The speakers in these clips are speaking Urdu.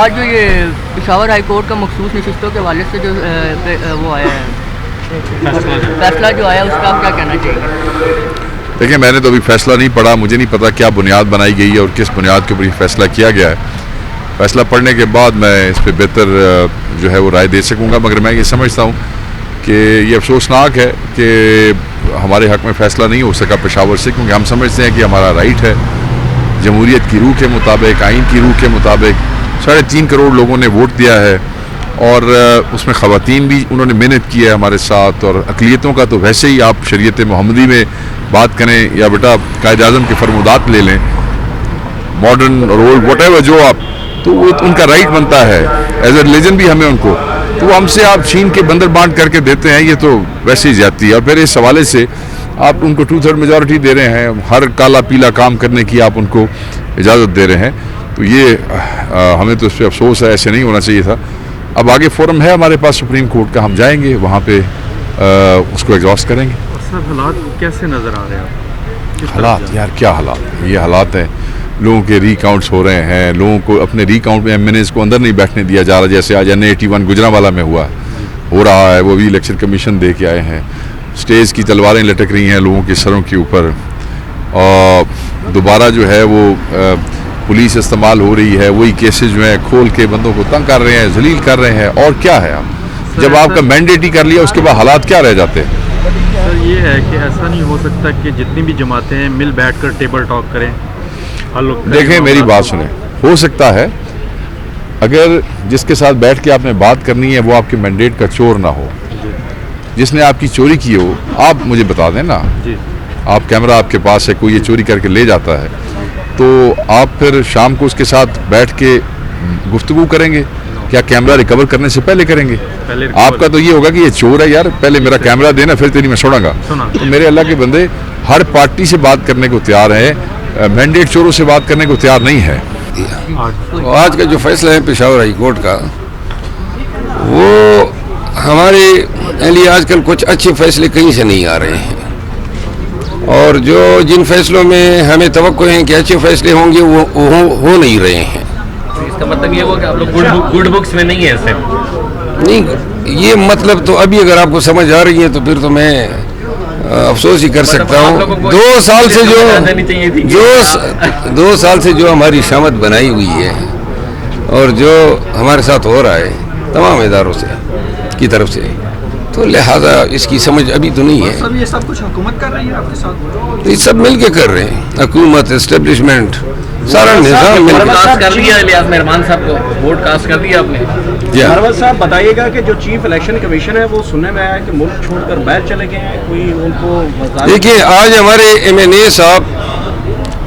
آج جو یہ پشاور ہائی کورٹ کا مخصوص نشستوں کے حوالے سے جو وہ آیا ہے فیصلہ جو آیا اس کا آپ کیا کہنا چاہیے؟ دیکھیں میں نے تو ابھی فیصلہ نہیں پڑھا, مجھے نہیں پتا کیا بنیاد بنائی گئی ہے اور کس بنیاد کے اوپر یہ فیصلہ کیا گیا ہے. فیصلہ پڑھنے کے بعد میں اس پہ بہتر جو ہے وہ رائے دے سکوں گا, مگر میں یہ سمجھتا ہوں کہ یہ افسوسناک ہے کہ ہمارے حق میں فیصلہ نہیں ہو سکا پشاور سے, کیونکہ ہم سمجھتے ہیں کہ ہمارا رائٹ ہے جمہوریت کی روح کے مطابق, آئین کی روح کے مطابق. 3.5 کروڑ لوگوں نے ووٹ دیا ہے اور اس میں خواتین بھی انہوں نے محنت کی ہے ہمارے ساتھ, اور اقلیتوں کا تو ویسے ہی آپ شریعت محمدی میں بات کریں یا بیٹا قائد اعظم کے فرمودات لے لیں, ماڈرن رول وٹ ایور جو آپ, تو وہ ان کا رائٹ بنتا ہے ایز اے ریلیجن بھی ہمیں ان کو, تو ہم سے آپ چھین کے بندر بانٹ کر کے دیتے ہیں, یہ تو ویسے ہی زیادتی ہے. اور پھر اس حوالے سے آپ ان کو 2/3 میجورٹی دے رہے ہیں, ہر کالا پیلا کام کرنے کی آپ ان کو اجازت دے رہے ہیں, تو یہ ہمیں تو اس پہ افسوس ہے, ایسے نہیں ہونا چاہیے تھا. اب آگے فورم ہے ہمارے پاس سپریم کورٹ کا, ہم جائیں گے وہاں پہ اس کو ایگزاسٹ کریں گے. سر حالات کیسے نظر آ رہے ہیں؟ حالات یار کیا حالات, یہ حالات ہیں لوگوں کے ری کاؤنٹس ہو رہے ہیں, لوگوں کو اپنے ری کاؤنٹ میں MNAs کو اندر نہیں بیٹھنے دیا جا رہا, جیسے آج NA81 گجرانوالہ میں ہو رہا ہے, وہ بھی الیکشن کمیشن دے کے آئے ہیں. اسٹیج کی تلواریں لٹک رہی ہیں لوگوں کے سروں کے اوپر, اور دوبارہ جو ہے وہ پولیس استعمال ہو رہی ہے, وہی کیسز جو ہیں کھول کے بندوں کو تنگ کر رہے ہیں, ذلیل کر رہے ہیں. اور کیا ہے, آپ جب آپ کا مینڈیٹ ہی کر لیا اس کے بعد حالات کیا رہ جاتے ہیں؟ سر یہ ہے کہ ایسا نہیں ہو سکتا کہ جتنی بھی جماعتیں ہیں مل بیٹھ کر ٹیبل ٹاک کریں. دیکھیں میری بات سنیں, ہو سکتا ہے اگر جس کے ساتھ بیٹھ کے آپ نے بات کرنی ہے وہ آپ کے مینڈیٹ کا چور نہ ہو, جس نے آپ کی چوری کی ہو, آپ مجھے بتا دیں نا, آپ کیمرہ آپ کے پاس ہے, کوئی یہ چوری کر کے لے جاتا ہے, تو آپ پھر شام کو اس کے ساتھ بیٹھ کے گفتگو کریں گے, کیا کیمرہ ریکور کرنے سے پہلے کریں گے؟ آپ کا تو یہ ہوگا کہ یہ چور ہے یار, پہلے میرا کیمرہ دینا پھر تیری میں چھوڑوں گا. تو میرے اللہ کے بندے ہر پارٹی سے بات کرنے کو تیار ہیں, مینڈیٹ چوروں سے بات کرنے کو تیار نہیں ہے. آج کا جو فیصلہ ہے پشاور ہائی کورٹ کا, وہ ہمارے لیے آج کل کچھ اچھے فیصلے کہیں سے نہیں آ رہے ہیں, اور جو جن فیصلوں میں ہمیں توقع ہے کہ اچھے فیصلے ہوں گے وہ ہو نہیں رہے ہیں. اس کا مطلب یہ ہوا کہ آپ لوگ گڈ بکس میں نہیں ہیں ایسے؟ نہیں, یہ مطلب تو ابھی اگر آپ کو سمجھ آ رہی ہے تو پھر تو میں افسوس ہی کر سکتا ہوں. 2 سال سے جو ہماری شامت بنائی ہوئی ہے اور جو ہمارے ساتھ ہو رہا ہے تمام اداروں سے کی طرف سے, تو لہٰذا اس کی سمجھ ابھی تو نہیں ہے. یہ سب کچھ حکومت کر رہی ہے آپ کے ساتھ؟ یہ سب مل کے کر رہے ہیں, حکومت, اسٹیبلشمنٹ, سارا نظام مل کے کر دیا. الیاس مہربان صاحب کو ووٹ کاسٹ کر دیا آپ نے. مہربان صاحب بتائیے گا کہ جو چیف الیکشن کمیشن ہے وہ سننے میں آیا کہ ملک چھوڑ کر باہر چلے گئے ہیں, کوئی ان کو دیکھیے آج ہمارے MNA صاحب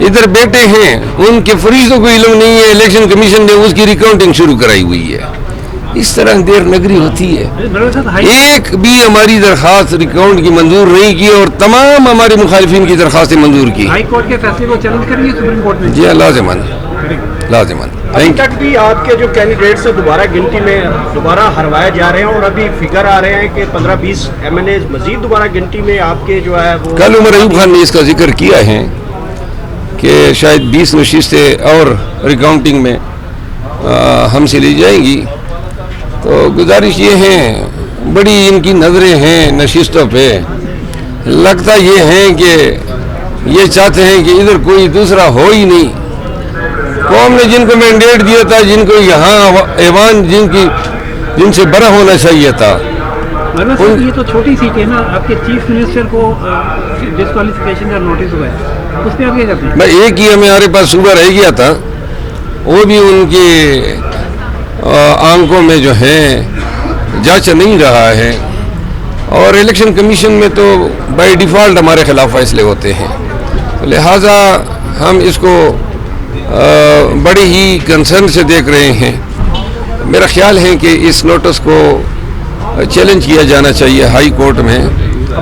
ادھر بیٹھے ہیں, ان کے فریضوں کو علم نہیں ہے, الیکشن کمیشن نے اس کی ریکاؤنٹنگ شروع کرائی ہوئی ہے. اس طرح دیر نگری ہوتی ہے. ایک بھی ہماری درخواست ریکاؤنٹ کی منظور نہیں کی اور تمام ہمارے مخالفین کی درخواستیں منظور کی. ہائی کورٹ کے فیصلے کو چیلنج کریں گے سپریم کورٹ میں؟ جی لازماً. ابھی تک بھی آپ کے جو کینڈیڈیٹ سے دوبارہ گنتی میں دوبارہ ہروائے جا رہے ہیں, اور ابھی فگر آ رہے ہیں کہ 15-20 MNAs مزید دوبارہ گنتی میں آپ کے جو ہے وہ. کل عمر ایوب خان نے اس کا ذکر کیا ہے کہ شاید 20 نشستیں اور ریکاؤنٹنگ میں ہم سے لی جائیں گی. تو گزارش یہ ہے, بڑی ان کی نظریں ہیں نشستوں پہ, لگتا یہ ہے کہ یہ چاہتے ہیں کہ ادھر کوئی دوسرا ہو ہی نہیں. قوم نے جن کو مینڈیٹ دیا تھا, جن کو یہاں ایوان جن سے بڑا ہونا چاہیے تھا, یہ تو چھوٹی سیٹ ہے نا, آپ کے چیف منسٹر کو ڈسکوالیفیکیشن کا نوٹس ہوا ہے, اس میں آپ کیا کرتے ہیں؟ بھائی ایک ہی ہمارے پاس صوبہ رہ گیا تھا, وہ بھی ان کے آنکھوں میں جو ہے جانچ نہیں رہا ہے, اور الیکشن کمیشن میں تو بائی ڈیفالٹ ہمارے خلاف فیصلے ہوتے ہیں. لہٰذا ہم اس کو بڑی ہی کنسرن سے دیکھ رہے ہیں. میرا خیال ہے کہ اس نوٹس کو چیلنج کیا جانا چاہیے ہائی کورٹ میں,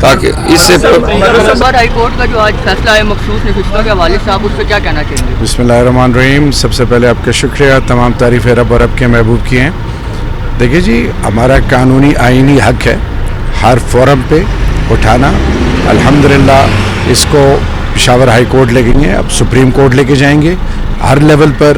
تاکہ اس سے ہائی کورٹ کا جو آج فیصلہ ہے مخصوص نشستوں کے حوالے سے, آپ اس پہ کیا کہنا چاہیں گے؟ بسم اللہ الرحمن الرحیم. سب سے پہلے آپ کا شکریہ, تمام تعریفیں رب اور رب کے محبوب کی ہیں. دیکھیے جی, ہمارا قانونی آئینی حق ہے ہر فورم پہ اٹھانا. الحمدللہ اس کو پشاور ہائی کورٹ لے گئی ہیں, اب سپریم کورٹ لے کے جائیں گے. ہر لیول پر